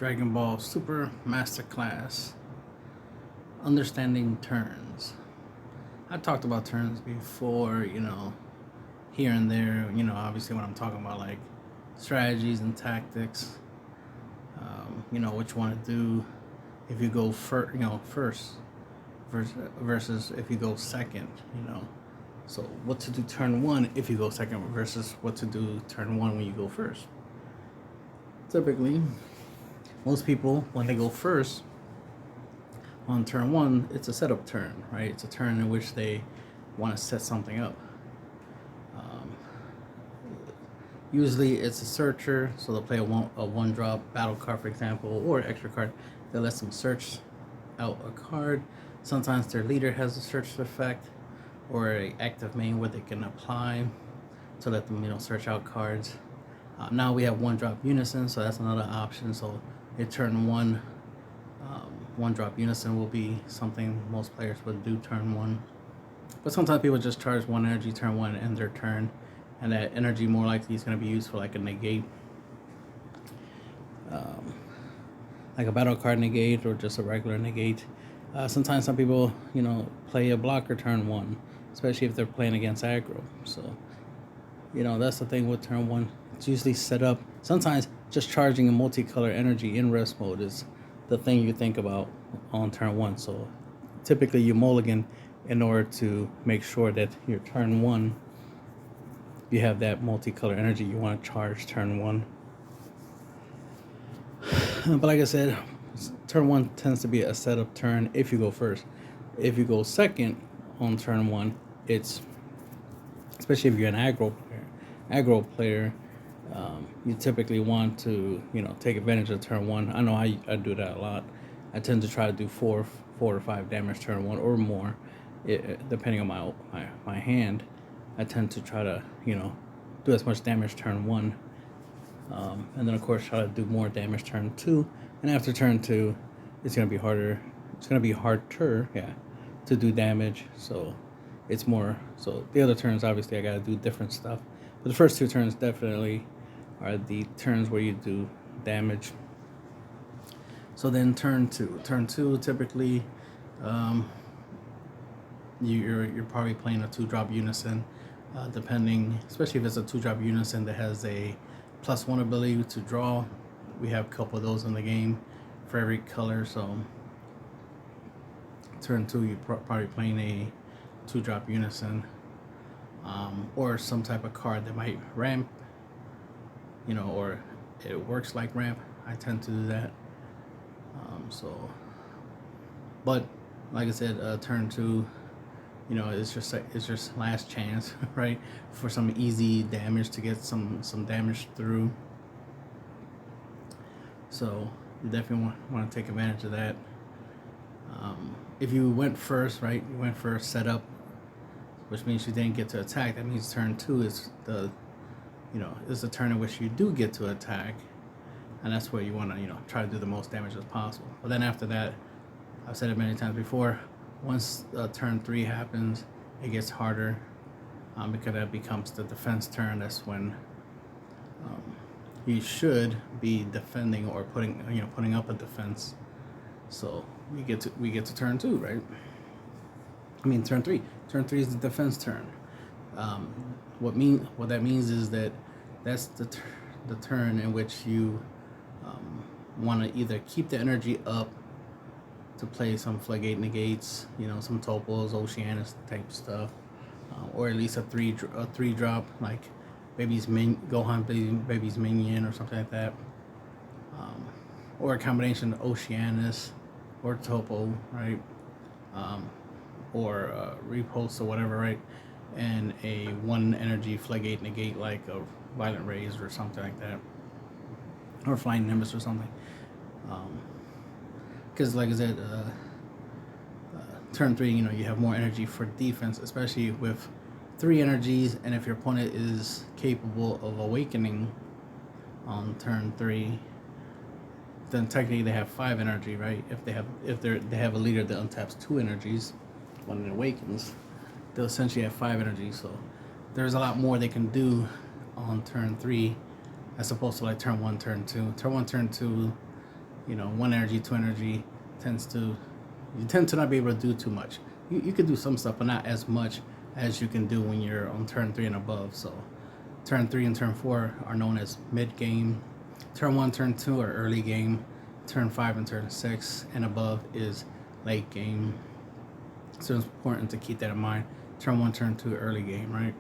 Dragon Ball Super Masterclass, Understanding Turns. I talked about turns before, here and there, obviously when I'm talking about like strategies and tactics, what you want to do if you go first versus if you go second, So what to do turn one if you go second versus what to do turn one when you go first. Typically, most people, when they go first on turn one, it's a setup turn, right? It's a turn in which they want to set something up. Usually it's a searcher, so they'll play a one drop battle card, for example, or an extra card that lets them search out a card. Sometimes their leader has a search effect or an active main where they can apply to let them, search out cards. Now we have one drop unison, so that's another option. So a turn one drop unison will be something most players would do turn one. But sometimes people just charge one energy turn one and end their turn, and that energy more likely is going to be used for like a negate, like a battle card negate or just a regular negate. Sometimes some people, play a blocker turn one, especially if they're playing against aggro. So, that's the thing with turn one. It's usually set up. Sometimes just charging a multicolor energy in rest mode is the thing you think about on turn one. So typically you mulligan in order to make sure that your turn one, you have that multicolor energy you want to charge turn one. But like I said, turn one tends to be a setup turn if you go first. If you go second on turn one, it's, especially if you're an aggro player, you typically want to, take advantage of turn one. I know I do that a lot. I tend to try to do four or five damage turn one or more, depending on my hand. I tend to try to, do as much damage turn one, and then of course try to do more damage turn two. And after turn two, it's gonna be harder. It's gonna be harder, to do damage. So it's more. So the other turns, obviously, I gotta do different stuff. But the first two turns definitely are the turns where you do damage. So then turn two typically, you're probably playing a 2-drop unison, depending, especially if it's a 2-drop unison that has a +1 ability to draw. We have a couple of those in the game for every color. So turn two, you're probably playing a 2-drop unison, or some type of card that might ramp, or it works like ramp. I tend to do that. But like I said, turn two, it's just last chance, right, for some easy damage to get some damage through. So you definitely want to take advantage of that. If you went first, right, set up, which means you didn't get to attack. That means turn two is the turn in which you do get to attack, and that's where you want to try to do the most damage as possible. But then after that, I've said it many times before, once turn three happens, it gets harder, because that becomes the defense turn. That's when you should be defending or putting up a defense. So we get to turn two, right? I mean turn three. Turn three is the defense turn. What that means is that that's the turn in which you want to either keep the energy up to play some Flegate negates, some topos, Oceanus type stuff, or at least a three drop like Gohan Baby's Minion or something like that, or a combination of Oceanus or Topo, right, or Repulse or whatever, right, and a 1 energy Flegate negate like a Violent Rays or something like that, or Flying Nimbus or something. Because like I said, turn three, you have more energy for defense, especially with 3 energies, and if your opponent is capable of awakening on turn three, then technically they have 5 energy, right? If they have a leader that untaps 2 energies when it awakens, they'll essentially have 5 energies. So there's a lot more they can do on turn 3 as opposed to like turn 1, turn 2. Turn 1, turn 2, 1 energy, 2 energy you tend to not be able to do too much. You could do some stuff, but not as much as you can do when you're on turn 3 and above. So turn 3 and turn 4 are known as mid game. Turn 1, turn 2 are early game. Turn 5 and turn 6 and above is late game. So it's important to keep that in mind. Turn 1, turn 2, early game, right?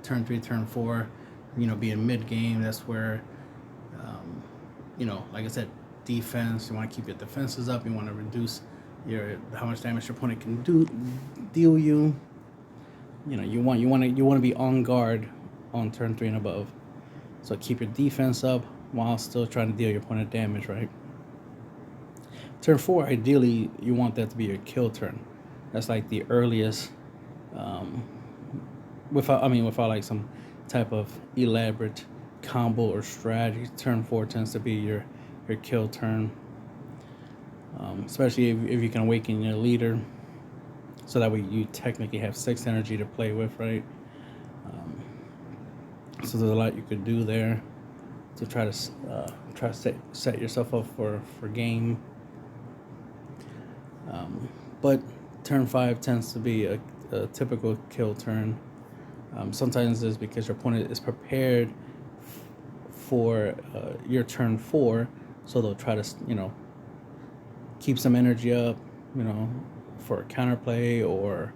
Turn 3, turn 4, being mid game, that's where, like I said, defense. You want to keep your defenses up. You want to reduce how much damage your opponent can deal you. You want to be on guard on turn 3 and above. So keep your defense up while still trying to deal your opponent damage, right? Turn 4, ideally, you want that to be your kill turn. That's like the earliest, without like some type of elaborate combo or strategy. Turn 4 tends to be your kill turn, especially if you can awaken your leader, so that way you technically have 6 energy to play with, right? So there's a lot you could do there to try to set yourself up for game. But turn 5 tends to be a typical kill turn. Sometimes it's because your opponent is prepared for your turn 4, so they'll try to keep some energy up, for a counterplay or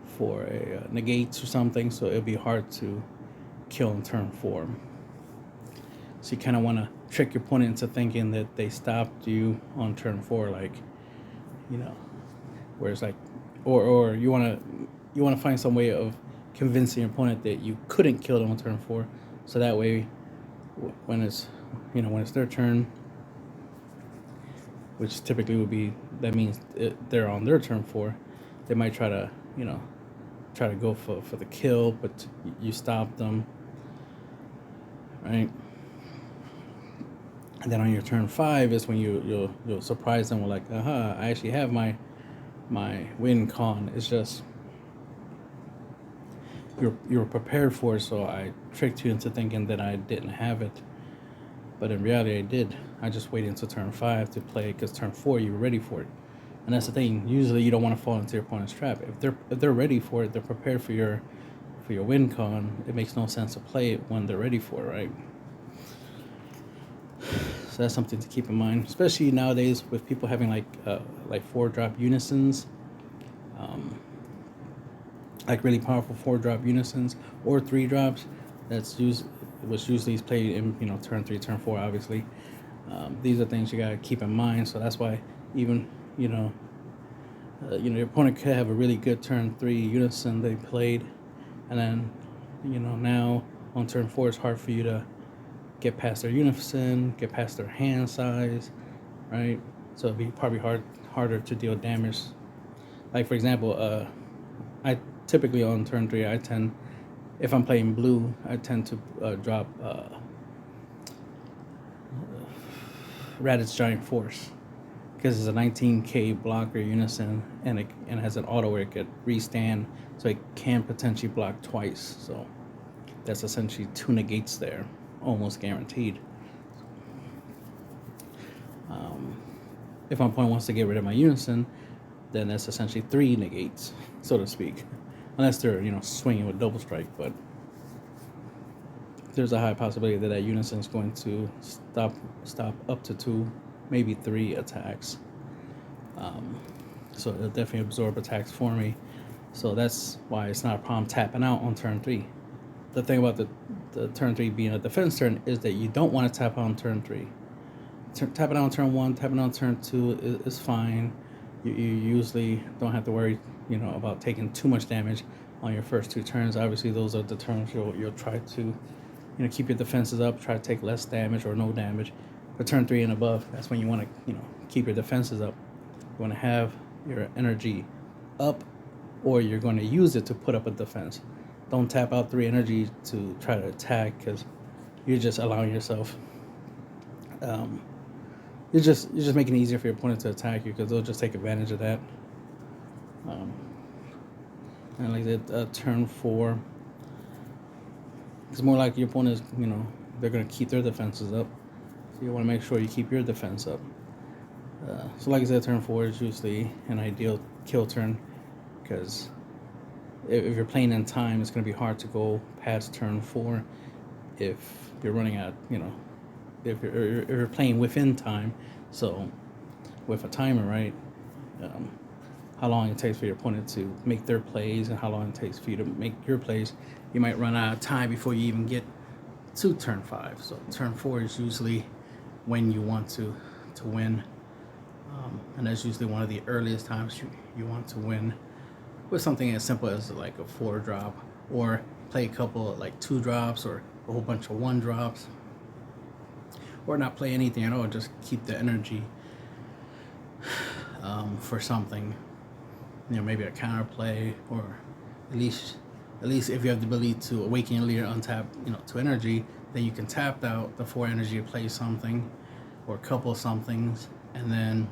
for a negates or something. So it'll be hard to kill in turn 4. So you kind of want to trick your opponent into thinking that they stopped you on turn 4, where it's like, or you want to find some way of convincing your opponent that you couldn't kill them on turn 4, so that way when it's their turn, which typically that means they're on their turn 4, they might try to go for the kill, but you stop them, right? And then on your turn 5 is when you'll surprise them with like, I actually have my win con. It's just you're prepared for it, so I tricked you into thinking that I didn't have it, but in reality I did. I just waited until turn 5 to play, because turn 4 you were ready for it. And that's the thing, usually you don't want to fall into your opponent's trap. If they're ready for it, they're prepared for your win con, it makes no sense to play it when they're ready for it, right? So that's something to keep in mind, especially nowadays with people having like 4-drop unisons, like really powerful 4-drop unisons or 3-drops. Which usually is played in turn 3, turn 4. Obviously, these are things you gotta keep in mind. So that's why even your opponent could have a really good turn 3 unison they played, and then now on turn 4 it's hard for you to get past their unison, get past their hand size, right? So it'd be probably harder to deal damage. Like for example, I typically on turn 3 if I'm playing blue, I tend to drop Raditz Giant Force, because it's a 19k blocker unison, and it has an auto where it could restand, so it can potentially block twice. So that's essentially 2 negates there, almost guaranteed. If my opponent wants to get rid of my unison, then that's essentially 3 negates, so to speak, unless they're swinging with double strike. But there's a high possibility that unison is going to stop up to 2, maybe 3 attacks. So it'll definitely absorb attacks for me. So that's why it's not a problem tapping out on turn 3. The thing about the turn 3 being a defense turn is that you don't want to tap out on turn 3. Tapping out on turn 1, tapping out on turn 2 is fine. You usually don't have to worry, about taking too much damage on your first 2 turns. Obviously, those are the turns you'll try to, keep your defenses up, try to take less damage or no damage. But turn 3 and above, that's when you want to, keep your defenses up. You want to have your energy up, or you're going to use it to put up a defense. Don't tap out 3 energy to try to attack, because you're just allowing yourself. You're just making it easier for your opponent to attack you, because they'll just take advantage of that. And like that, turn 4, it's more like your opponent is, they're going to keep their defenses up. So you want to make sure you keep your defense up. So like I said, turn 4 is usually an ideal kill turn, because if you're playing in time, it's going to be hard to go past turn 4 if you're running out, if you're playing within time. So with a timer, right, how long it takes for your opponent to make their plays and how long it takes for you to make your plays, you might run out of time before you even get to turn 5. So turn 4 is usually when you want to win, and that's usually one of the earliest times you want to win with something as simple as like a 4 drop, or play a couple of like 2 drops or a whole bunch of 1 drops, or not play anything at all, just keep the energy for something, maybe a counter play, or at least if you have the ability to awaken your leader, untap, to energy, then you can tap out the 4 energy to play something or a couple of somethings, and then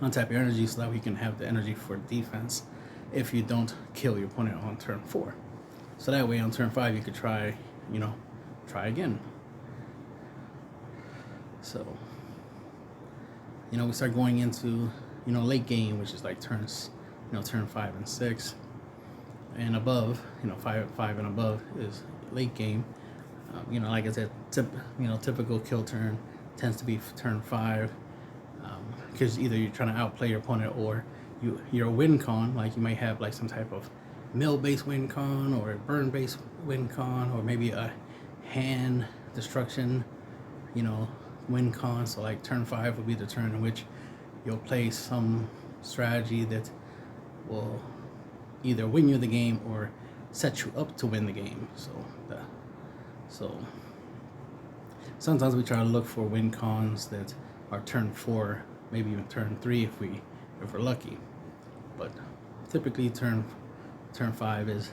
untap your energy so that we can have the energy for defense if you don't kill your opponent on turn 4. So that way on turn 5 you could try again. So we start going into late game, which is like turns turn 5 and 6 and above. 5 and above is late game. Like I said, typical kill turn tends to be turn 5, because either you're trying to outplay your opponent, or you're a win con. Like you might have like some type of mill-based win con, or a burn-based win con, or maybe a hand destruction, win con. So like turn 5 will be the turn in which you'll play some strategy that will either win you the game or set you up to win the game. So sometimes we try to look for win cons that are turn 4, maybe even turn 3 if we're lucky. But typically turn 5 is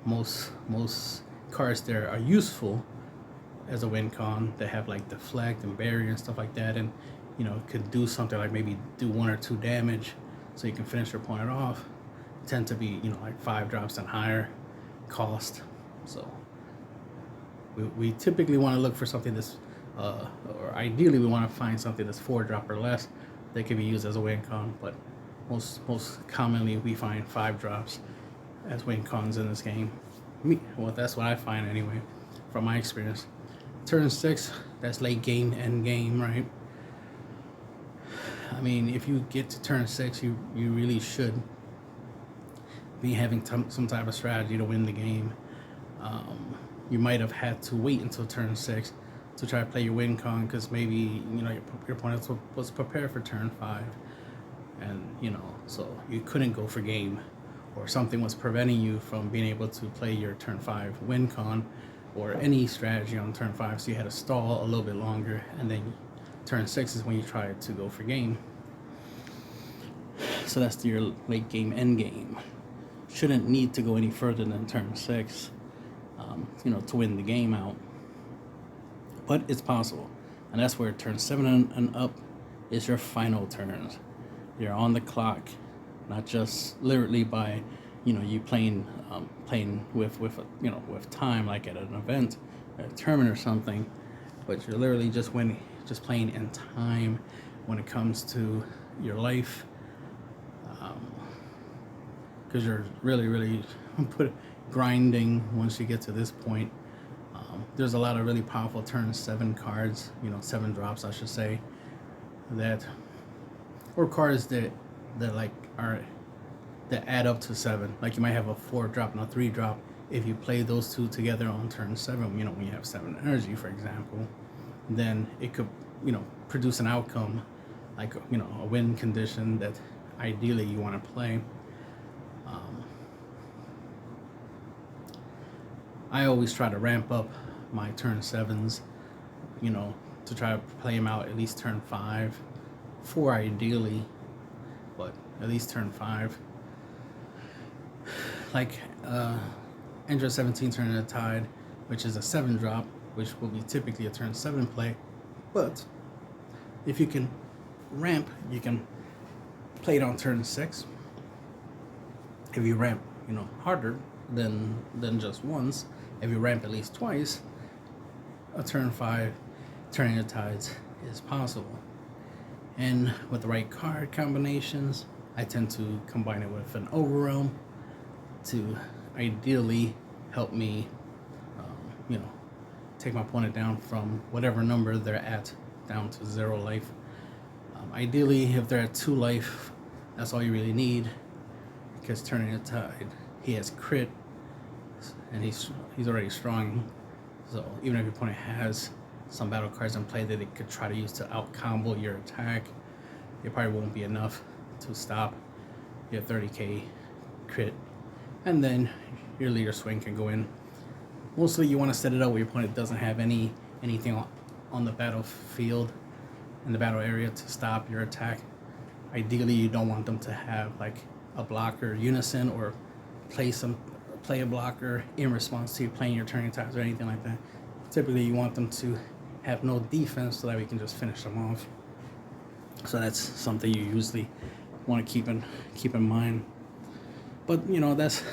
most cards there are useful as a win con. They have like deflect and barrier and stuff like that, and could do something like maybe do 1 or 2 damage so you can finish your opponent off. Tend to be like 5 drops and higher cost. So we typically want to look for something that's or ideally we want to find something that's 4 drop or less that can be used as a win con, but most commonly we find 5 drops as win cons in this game. That's what I find anyway, from my experience. Turn 6, that's late game, end game, right? I mean, if you get to turn 6, you really should be having some type of strategy to win the game. You might have had to wait until turn 6 to try to play your win con, because maybe your opponent was prepared for turn 5, and so you couldn't go for game, or something was preventing you from being able to play your turn 5 win con or any strategy on turn 5, so you had to stall a little bit longer, and then turn 6 is when you try to go for game. So that's your late game, end game. Shouldn't need to go any further than turn 6 to win the game out, but it's possible. And that's where turn 7 and up is your final turns. You're on the clock, not just literally by you playing with time, like at an event, at a tournament or something, but you're literally just playing in time when it comes to your life, because you're really grinding once you get to this point. There's a lot of really powerful turn 7 cards, 7 drops I should say, or cards that add up to 7. Like you might have a 4 drop and a 3 drop. If you play those 2 together on turn 7, when you have 7 energy, for example, then it could produce an outcome like a win condition that ideally you want to play. I always try to ramp up my turn 7s, to try to play them out at least turn 5, 4 ideally, but at least turn 5. Like Android 17 Turn of the Tide, which is a 7 drop, which will be typically a turn 7 play, but if you can ramp, you can play it on turn 6. If you ramp, harder than just once, if you ramp at least twice, a turn 5 turning the tides is possible. And with the right card combinations, I tend to combine it with an overwhelm to ideally help me, take my opponent down from whatever number they're at down to 0 life. Ideally, if they're at 2 life, that's all you really need, because turning the tide, he has crit, and he's already strong. So even if your opponent has some battle cards in play that it could try to use to out combo your attack, it probably won't be enough to stop your 30k crit, and then your leader swing can go in. Mostly you want to set it up where your opponent doesn't have anything on the battlefield, in the battle area, to stop your attack. Ideally, you don't want them to have like a blocker unison, or play a blocker in response to you playing your turning tides or anything like that. Typically, you want them to have no defense so that we can just finish them off. So that's something you usually want to keep in mind. But that's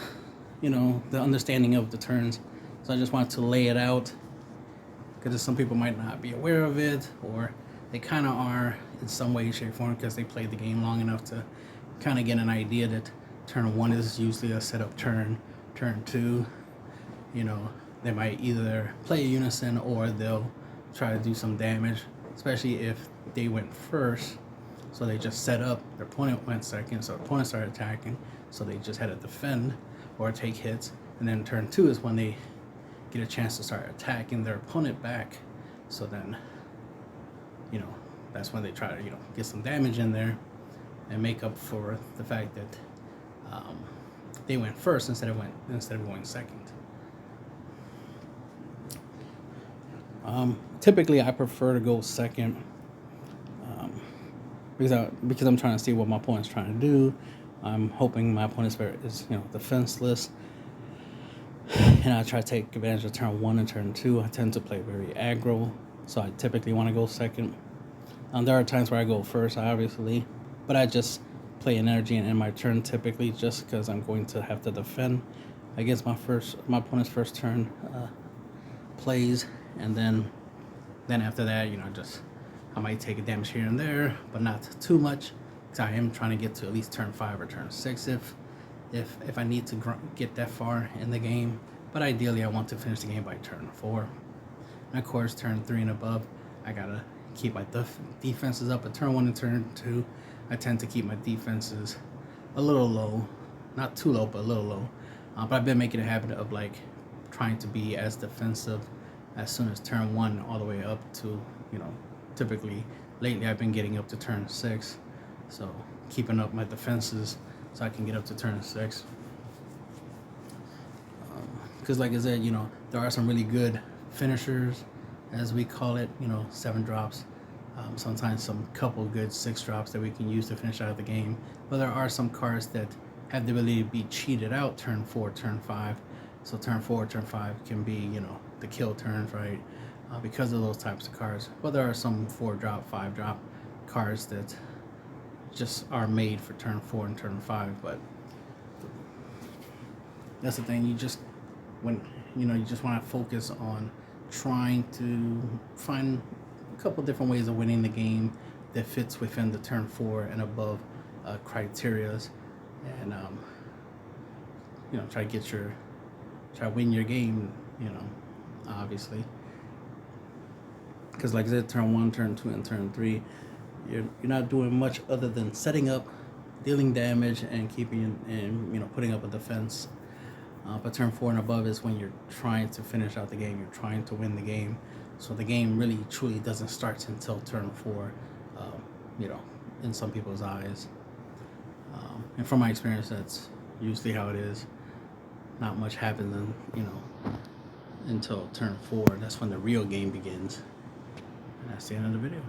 the understanding of the turns. So I just wanted to lay it out, because some people might not be aware of it, or they kind of are in some way, shape, or form, because they played the game long enough to kind of get an idea that turn 1 is usually a setup turn. Turn 2, they might either play a unison or they'll try to do some damage, especially if they went first. So they just set up, their opponent went second, so the opponent started attacking, so they just had to defend or take hits. And then turn 2 is when they get a chance to start attacking their opponent back. So then, that's when they try to, get some damage in there and make up for the fact that they went first instead of going second. Typically, I prefer to go second, because I'm trying to see what my opponent's trying to do. I'm hoping my opponent is defenseless, and I try to take advantage of turn 1 and turn 2. I tend to play very aggro, so I typically want to go second. There are times where I go first, obviously, but I just play an energy and end my turn typically, just because I'm going to have to defend against my opponent's first turn plays, and then after that, I might take a damage here and there, but not too much, because I am trying to get to at least turn 5 or turn 6 if I need to get that far in the game. But ideally, I want to finish the game by turn 4. And of course, turn 3 and above, I gotta keep my defenses up. At turn 1 and turn 2, I tend to keep my defenses a little low, not too low, but a little low. But I've been making a habit of trying to be as defensive as soon as turn 1 all the way up to, typically lately I've been getting up to turn 6. So keeping up my defenses so I can get up to turn 6. Because like I said, there are some really good finishers, as we call it, 7 drops. Sometimes some couple good 6 drops that we can use to finish out the game. But there are some cards that have the ability to be cheated out turn 4, turn 5. So turn 4, turn 5 can be, the kill turns, right? Because of those types of cards. But there are some 4-drop, 5-drop cards that just are made for turn 4 and turn 5. But that's the thing. You just want to focus on trying to find a couple different ways of winning the game that fits within the turn 4 and above criterias, and try to win your game, obviously, because like I said, turn 1, turn 2, and turn 3, you're not doing much other than setting up, dealing damage, and putting up a defense. But turn 4 and above is when you're trying to finish out the game. You're trying to win the game. So the game really, truly doesn't start until turn 4, in some people's eyes. And from my experience, that's usually how it is. Not much happens, until turn 4. That's when the real game begins. And that's the end of the video.